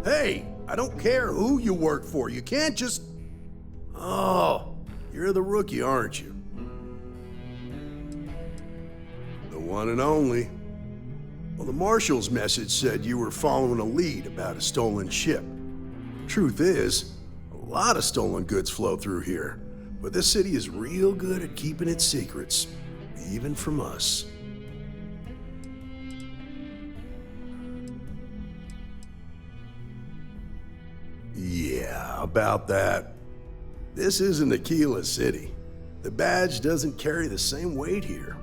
Hey, I don't care who you work for. You can't just... Oh, you're the rookie, aren't you? The one and only. Well, the Marshal's message said you were following a lead about a stolen ship. Truth is, a lot of stolen goods flow through here, but this city is real good at keeping its secrets, even from us. Yeah, about that. This isn't Aquila City. The badge doesn't carry the same weight here.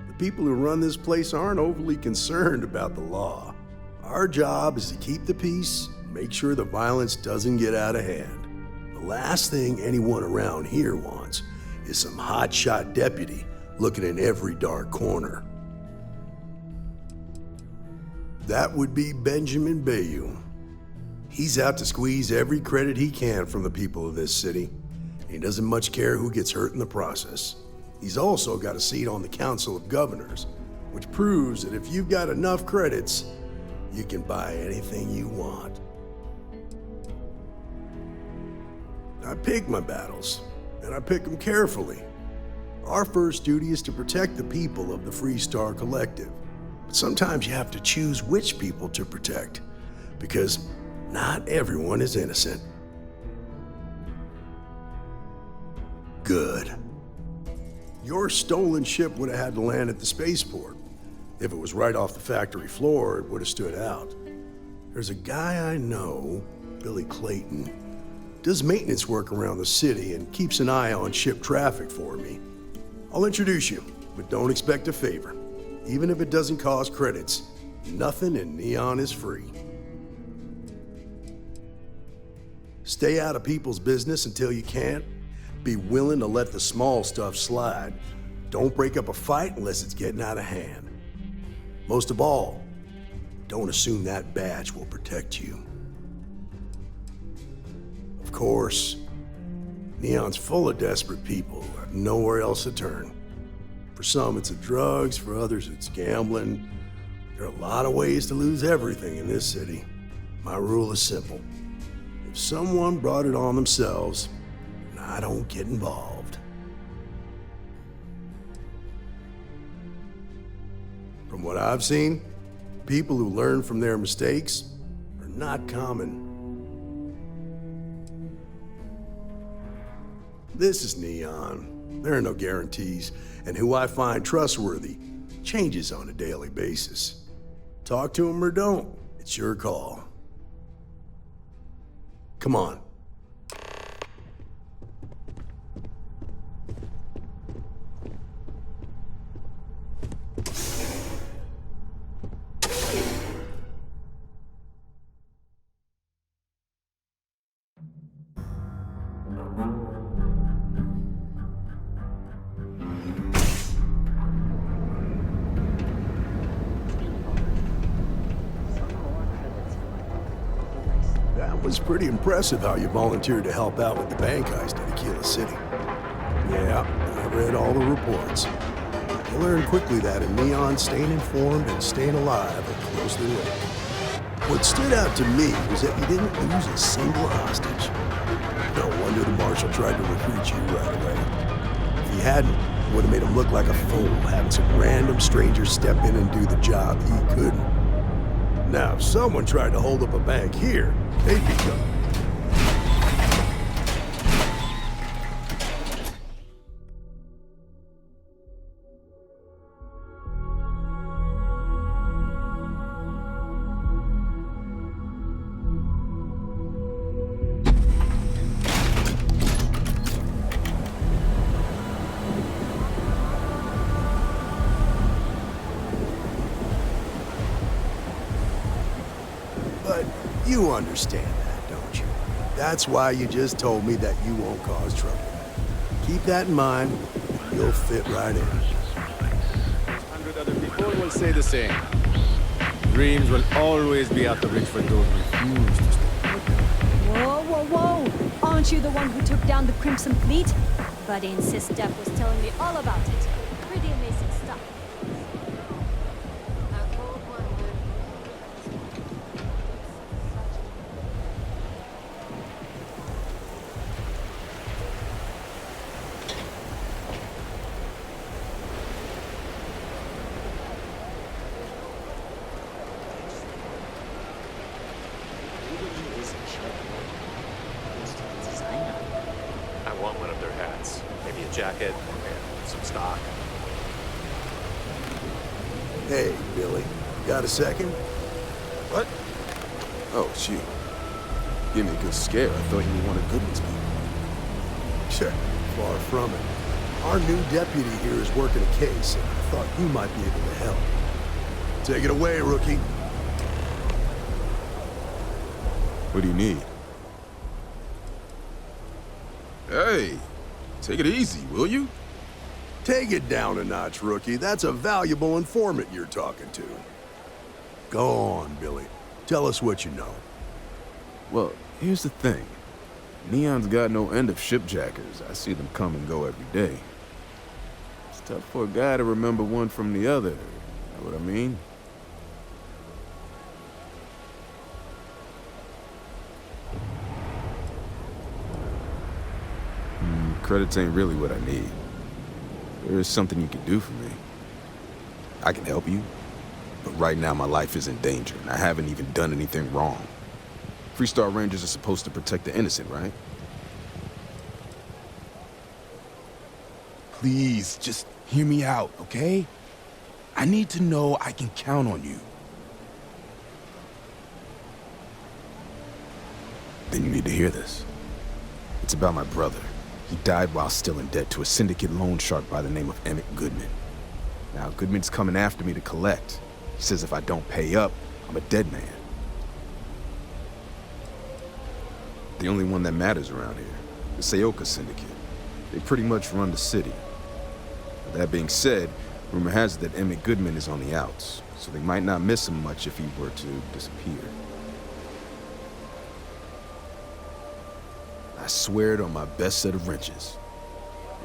The people who run this place aren't overly concerned about the law. Our job is to keep the peace, make sure the violence doesn't get out of hand. The last thing anyone around here wants is some hotshot deputy looking in every dark corner. That would be Benjamin Bayou. He's out to squeeze every credit he can from the people of this city. He doesn't much care who gets hurt in the process. He's also got a seat on the Council of Governors, which proves that if you've got enough credits, you can buy anything you want. I pick my battles, and I pick them carefully. Our first duty is to protect the people of the Freestar Collective. But sometimes you have to choose which people to protect, because not everyone is innocent. Good. Your stolen ship would have had to land at the spaceport. If it was right off the factory floor, it would have stood out. There's a guy I know, Billy Clayton, does maintenance work around the city and keeps an eye on ship traffic for me. I'll introduce you, but don't expect a favor. Even if it doesn't cost credits, nothing in Neon is free. Stay out of people's business until you can. Be willing to let the small stuff slide. Don't break up a fight unless it's getting out of hand. Most of all, don't assume that badge will protect you. Of course, Neon's full of desperate people who have nowhere else to turn. For some, it's the drugs. For others, it's gambling. There are a lot of ways to lose everything in this city. My rule is simple. If someone brought it on themselves, I don't get involved. From what I've seen, people who learn from their mistakes are not common. This is Neon. There are no guarantees, and who I find trustworthy changes on a daily basis. Talk to them or don't, it's your call. Come on. It was pretty impressive how you volunteered to help out with the bank heist in Aquila City. Yeah, I read all the reports. I learned quickly that in Neon, staying informed and staying alive are closely linked. What stood out to me was that you didn't lose a single hostage. No wonder the Marshal tried to recruit you right away. If he hadn't, it would have made him look like a fool, having some random stranger step in and do the job he couldn't. Now, if someone tried to hold up a bank here, they'd be gone. But you understand that, don't you? That's why you just told me that you won't cause trouble. Keep that in mind, and you'll fit right in. 100 other people will say the same. Dreams will always be out of reach for those who refuse to stay. Whoa, whoa, whoa! Aren't you the one who took down the Crimson Fleet? Buddy insists Steph was telling me all about it. Pretty amazing stuff. jacket and some stock. Hey, Billy. Got a second? What? Oh, shoot. Give me a good scare. I thought you were one of Goodman's people. Sure. Far from it. Our new deputy here is working a case, and I thought you might be able to help. Take it away, rookie. What do you need? Hey, take it easy, will you? Take it down a notch, rookie. That's a valuable informant you're talking to. Go on, Billy. Tell us what you know. Well, here's the thing. Neon's got no end of shipjackers. I see them come and go every day. It's tough for a guy to remember one from the other. You know what I mean? Credits ain't really what I need. There is something you can do for me. I can help you, but right now my life is in danger, and I haven't even done anything wrong. Freestar Rangers are supposed to protect the innocent, right? Please, just hear me out, okay? I need to know I can count on you. Then you need to hear this. It's about my brother. He died while still in debt to a syndicate loan shark by the name of Emmett Goodman. Now, Goodman's coming after me to collect. He says if I don't pay up, I'm a dead man. The only one that matters around here, the Seoka Syndicate. They pretty much run the city. But that being said, rumor has it that Emmett Goodman is on the outs, so they might not miss him much if he were to disappear. I swear it on my best set of wrenches.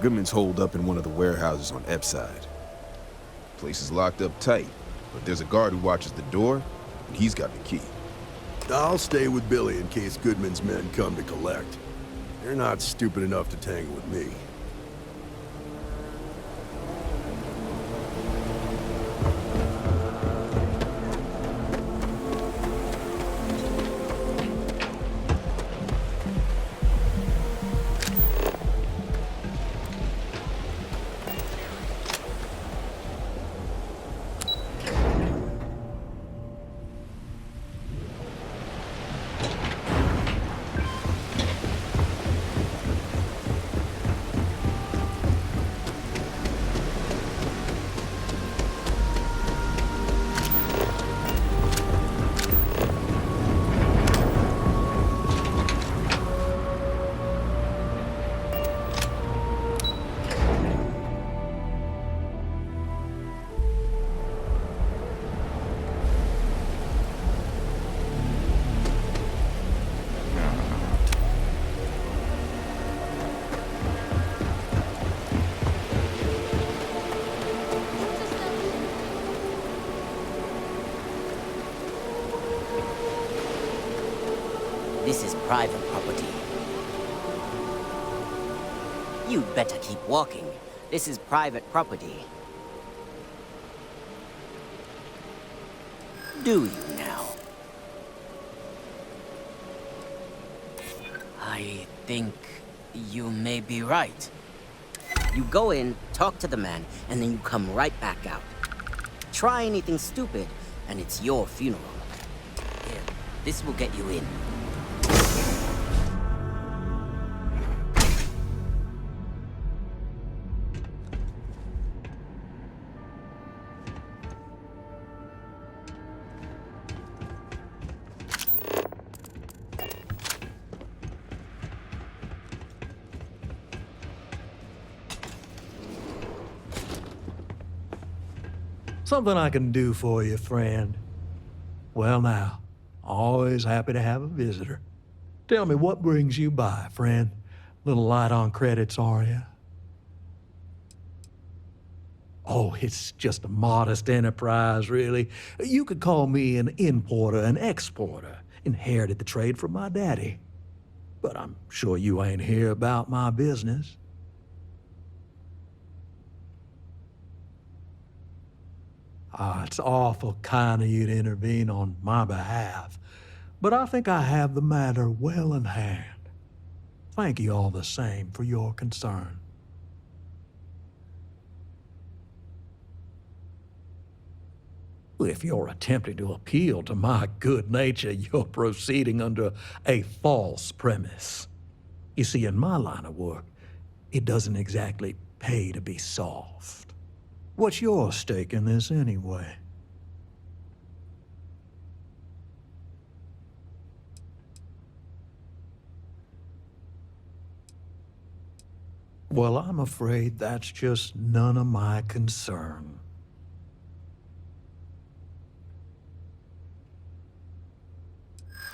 Goodman's holed up in one of the warehouses on Epside. Place is locked up tight, but there's a guard who watches the door, and he's got the key. I'll stay with Billy in case Goodman's men come to collect. They're not stupid enough to tangle with me. This is private property. You'd better keep walking. This is private property. Do you now? I think you may be right. You go in, talk to the man, and then you come right back out. Try anything stupid, and it's your funeral. Here, this will get you in. Something I can do for you, friend. Well now, always happy to have a visitor. Tell me, what brings you by, friend? Little light on credits, are you? Oh, it's just a modest enterprise, really. You could call me an importer and exporter. Inherited the trade from my daddy. But I'm sure you ain't here about my business. It's awful kind of you to intervene on my behalf, but I think I have the matter well in hand. Thank you all the same for your concern. If you're attempting to appeal to my good nature, you're proceeding under a false premise. You see, in my line of work, it doesn't exactly pay to be soft. What's your stake in this anyway? Well, I'm afraid that's just none of my concern.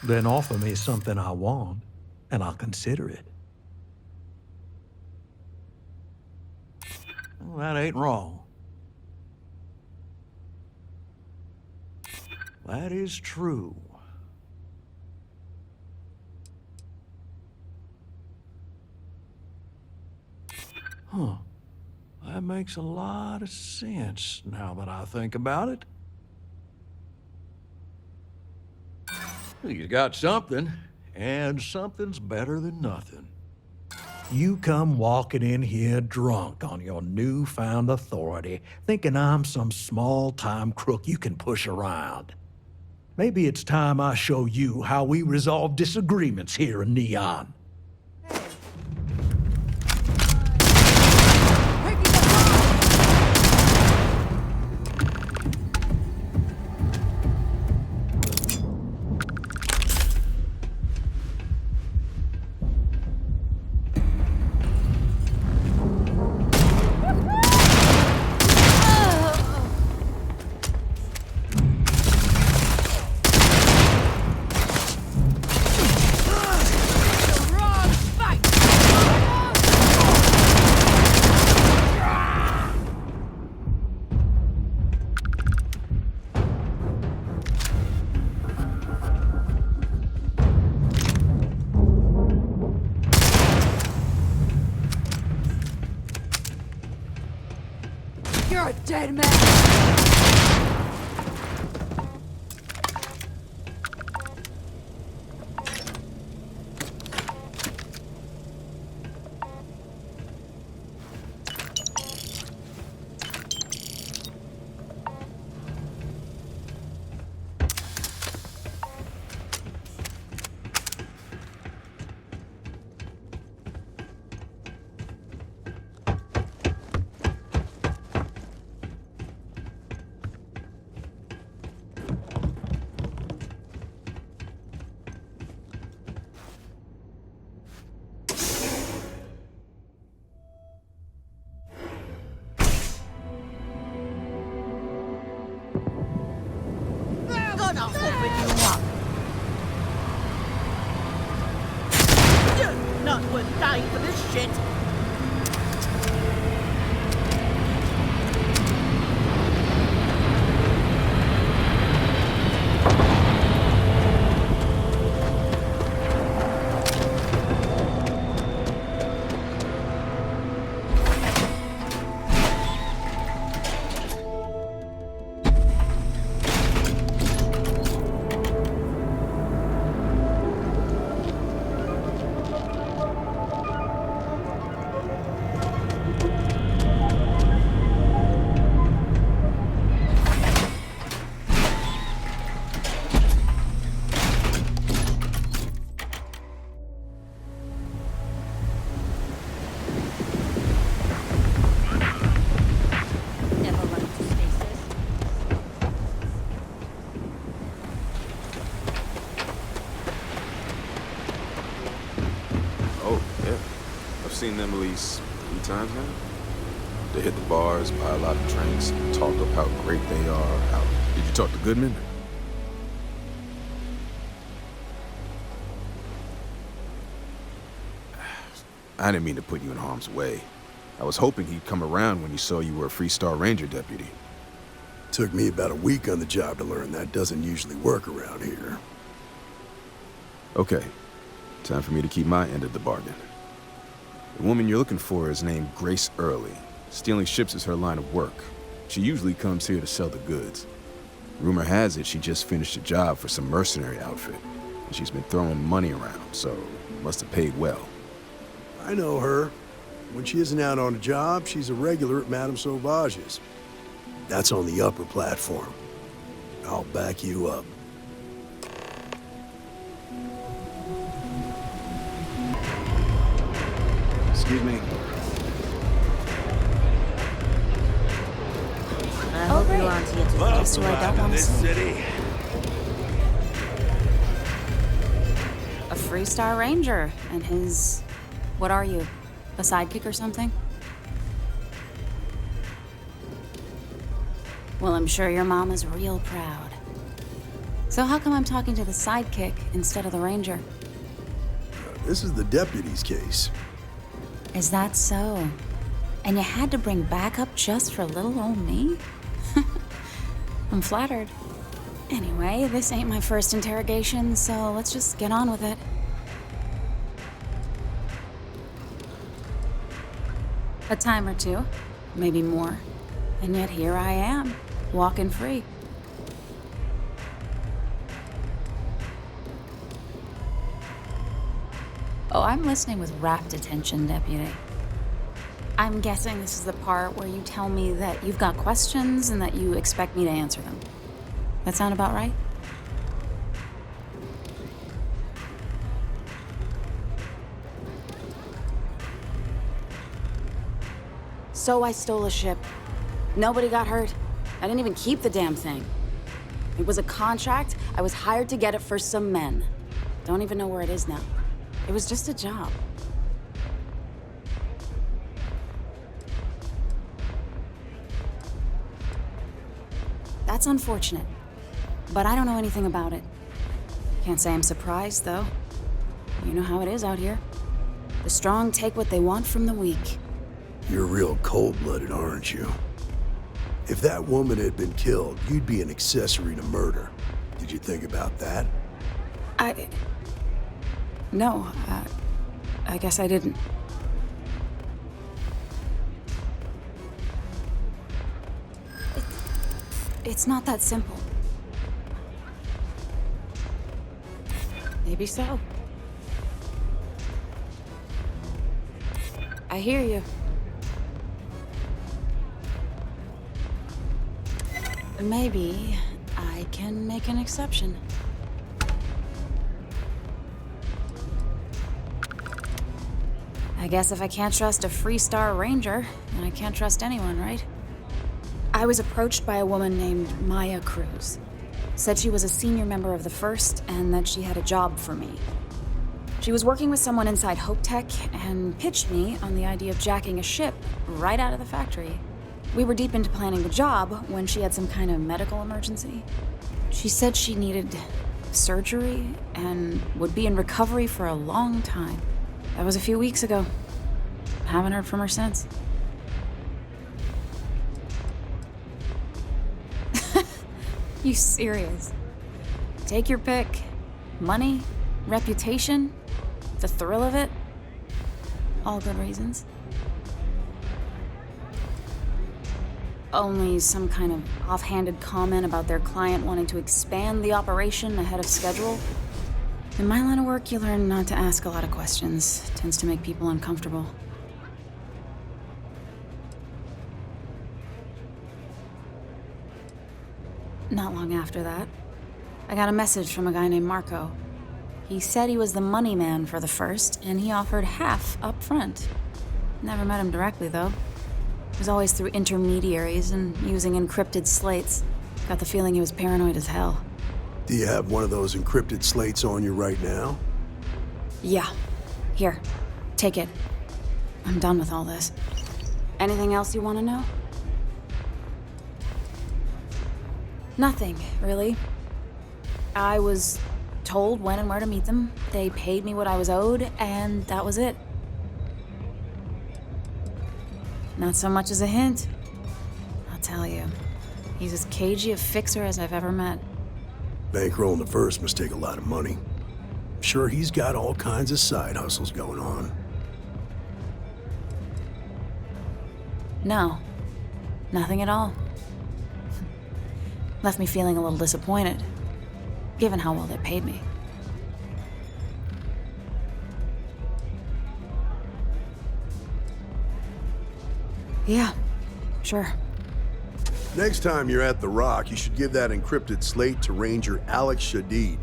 Then offer me something I want, and I'll consider it. Well, that ain't wrong. That is true. Huh. That makes a lot of sense now that I think about it. You got something, and something's better than nothing. You come walking in here drunk on your newfound authority, thinking I'm some small-time crook you can push around. Maybe it's time I show you how we resolve disagreements here in Neon. You're a dead man! Gonna open you up. You're not worth dying for this shit. Never run into spaces. Oh, yeah. I've seen them at least 3 times now. They hit the bars, buy a lot of drinks, talk up how great they are. Did you talk to Goodman? I didn't mean to put you in harm's way. I was hoping he'd come around when he saw you were a Freestar Ranger deputy. Took me about a week on the job to learn that doesn't usually work around here. Okay, time for me to keep my end of the bargain. The woman you're looking for is named Grace Early. Stealing ships is her line of work. She usually comes here to sell the goods. Rumor has it she just finished a job for some mercenary outfit, and she's been throwing money around, so must have paid well. I know her. When she isn't out on a job, she's a regular at Madame Sauvage's. That's on the upper platform. I'll back you up. Excuse me. I hope you aren't here to the place who I don't want to see. A Freestar Ranger and his... What are you? A sidekick or something? Well, I'm sure your mom is real proud. So how come I'm talking to the sidekick instead of the ranger? This is the deputy's case. Is that so? And you had to bring backup just for little old me? I'm flattered. Anyway, this ain't my first interrogation, so let's just get on with it. A time or two, maybe more. And yet here I am, walking free. Oh, I'm listening with rapt attention, Deputy. I'm guessing this is the part where you tell me that you've got questions and that you expect me to answer them. That sound about right? So I stole a ship. Nobody got hurt. I didn't even keep the damn thing. It was a contract. I was hired to get it for some men. Don't even know where it is now. It was just a job. That's unfortunate, but I don't know anything about it. Can't say I'm surprised, though. You know how it is out here. The strong take what they want from the weak. You're real cold-blooded, aren't you? If that woman had been killed, you'd be an accessory to murder. Did you think about that? No, I guess I didn't. It's not that simple. Maybe so. I hear you. Maybe I can make an exception. I guess if I can't trust a Freestar Ranger, then I can't trust anyone, right? I was approached by a woman named Maya Cruz. Said she was a senior member of the First and that she had a job for me. She was working with someone inside Hope Tech and pitched me on the idea of jacking a ship right out of the factory. We were deep into planning the job when she had some kind of medical emergency. She said she needed surgery and would be in recovery for a long time. That was a few weeks ago. Haven't heard from her since. You serious? Take your pick. Money, reputation, the thrill of it. All good reasons. Only some kind of offhanded comment about their client wanting to expand the operation ahead of schedule. In my line of work, you learn not to ask a lot of questions. It tends to make people uncomfortable. Not long after that, I got a message from a guy named Marco. He said he was the money man for the First, and he offered half up front. Never met him directly, though. It was always through intermediaries and using encrypted slates. Got the feeling he was paranoid as hell. Do you have one of those encrypted slates on you right now? Yeah. Here. Take it. I'm done with all this. Anything else you want to know? Nothing, really. I was told when and where to meet them. They paid me what I was owed, and that was it. Not so much as a hint. I'll tell you. He's as cagey a fixer as I've ever met. Bankrolling the First must take a lot of money. I'm sure he's got all kinds of side hustles going on. No. Nothing at all. Left me feeling a little disappointed, given how well they paid me. Yeah, sure. Next time you're at the Rock, you should give that encrypted slate to Ranger Alex Shadid.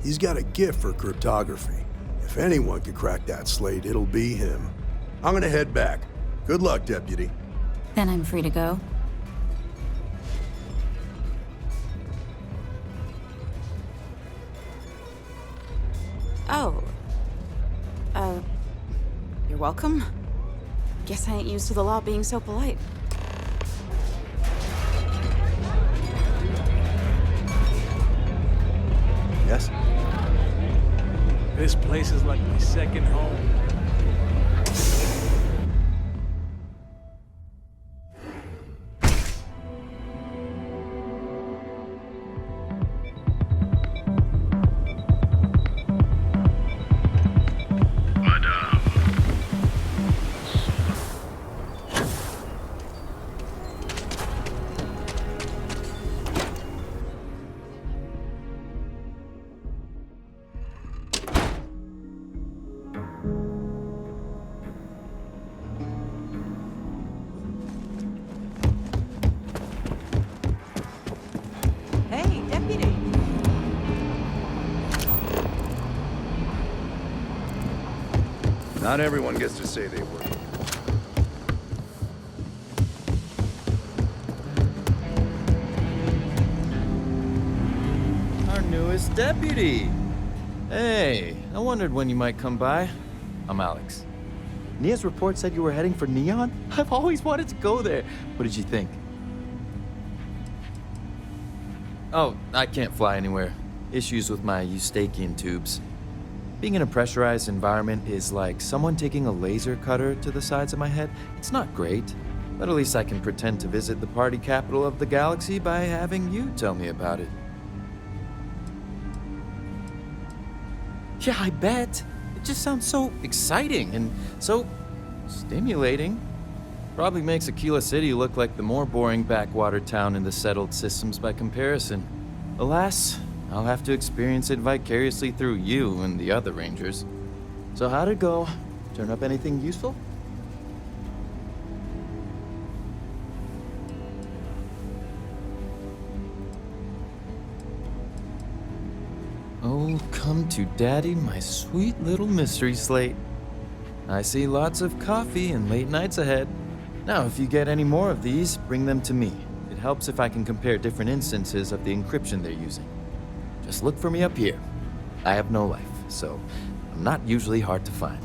He's got a gift for cryptography. If anyone can crack that slate, it'll be him. I'm gonna head back. Good luck, Deputy. Then I'm free to go. Oh. You're welcome. Guess I ain't used to the law being so polite. Yes? This place is like my second home. Hey, Deputy. Not everyone gets to say they were. Our newest deputy. Hey, I wondered when you might come by. I'm Alex. Nia's report said you were heading for Neon? I've always wanted to go there. What did you think? Oh, I can't fly anywhere. Issues with my Eustachian tubes. Being in a pressurized environment is like someone taking a laser cutter to the sides of my head. It's not great, but at least I can pretend to visit the party capital of the galaxy by having you tell me about it. Yeah, I bet. It just sounds so exciting and so stimulating. Probably makes Aquila City look like the more boring backwater town in the settled systems by comparison. Alas, I'll have to experience it vicariously through you and the other Rangers. So how'd it go? Turn up anything useful? Oh, come to Daddy, my sweet little mystery slate. I see lots of coffee and late nights ahead. Now, if you get any more of these, bring them to me. It helps if I can compare different instances of the encryption they're using. Just look for me up here. I have no life, so I'm not usually hard to find.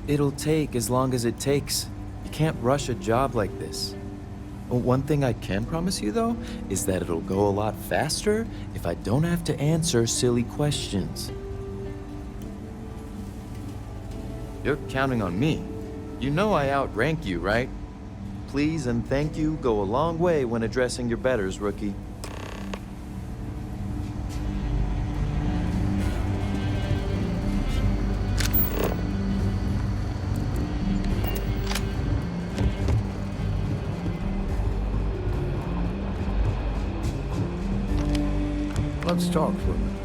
It'll take as long as it takes. You can't rush a job like this. One thing I can promise you, though, is that it'll go a lot faster if I don't have to answer silly questions. You're counting on me. You know I outrank you, right? Please and thank you go a long way when addressing your betters, rookie. Let's talk for a minute.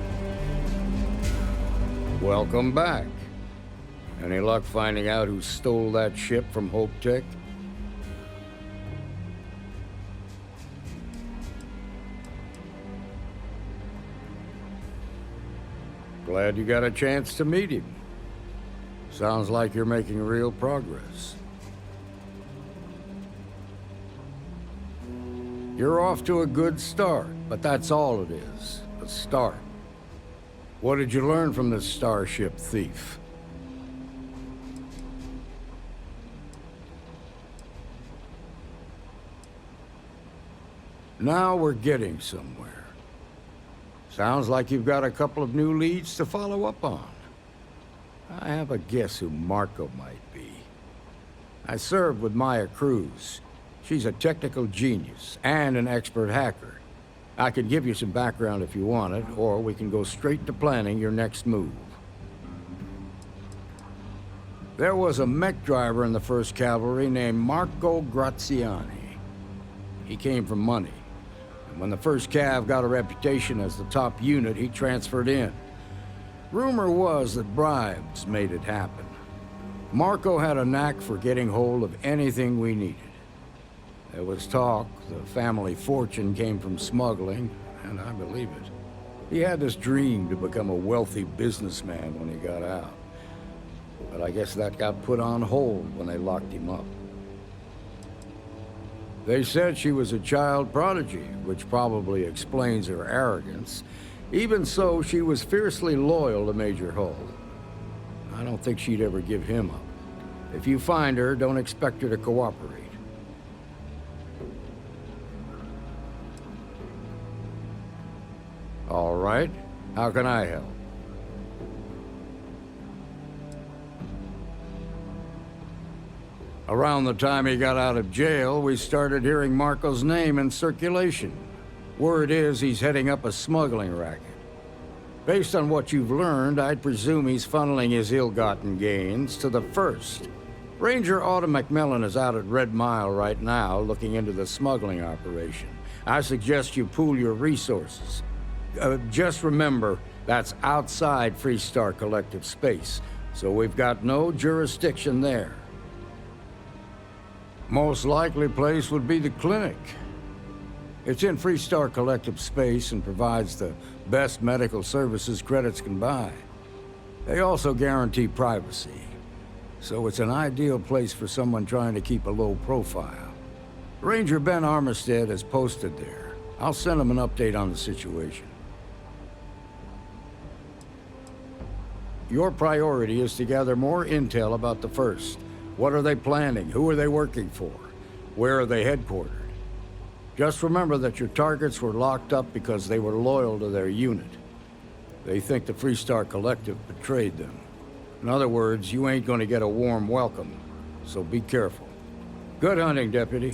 Welcome back. Any luck finding out who stole that ship from Hope Tech? Glad you got a chance to meet him. Sounds like you're making real progress. You're off to a good start, but that's all it is, a start. What did you learn from this starship thief? Now we're getting somewhere. Sounds like you've got a couple of new leads to follow up on. I have a guess who Marco might be. I served with Maya Cruz. She's a technical genius and an expert hacker. I could give you some background if you want it, or we can go straight to planning your next move. There was a mech driver in the 1st Cavalry named Marco Graziani. He came from money. When the 1st Cav got a reputation as the top unit, he transferred in. Rumor was that bribes made it happen. Marco had a knack for getting hold of anything we needed. There was talk the family fortune came from smuggling, and I believe it. He had this dream to become a wealthy businessman when he got out. But I guess that got put on hold when they locked him up. They said she was a child prodigy, which probably explains her arrogance. Even so, she was fiercely loyal to Major Hull. I don't think she'd ever give him up. If you find her, don't expect her to cooperate. All right. How can I help? Around the time he got out of jail, we started hearing Marco's name in circulation. Word is he's heading up a smuggling racket. Based on what you've learned, I'd presume he's funneling his ill-gotten gains to the First. Ranger Autumn McMillan is out at Red Mile right now, looking into the smuggling operation. I suggest you pool your resources. Just remember, that's outside Freestar Collective space, so we've got no jurisdiction there. Most likely place would be the clinic. It's in Freestar Collective space and provides the best medical services credits can buy. They also guarantee privacy, so it's an ideal place for someone trying to keep a low profile. Ranger Ben Armistead is posted there. I'll send him an update on the situation. Your priority is to gather more intel about the First. What are they planning? Who are they working for? Where are they headquartered? Just remember that your targets were locked up because they were loyal to their unit. They think the Freestar Collective betrayed them. In other words, you ain't gonna get a warm welcome, so be careful. Good hunting, Deputy.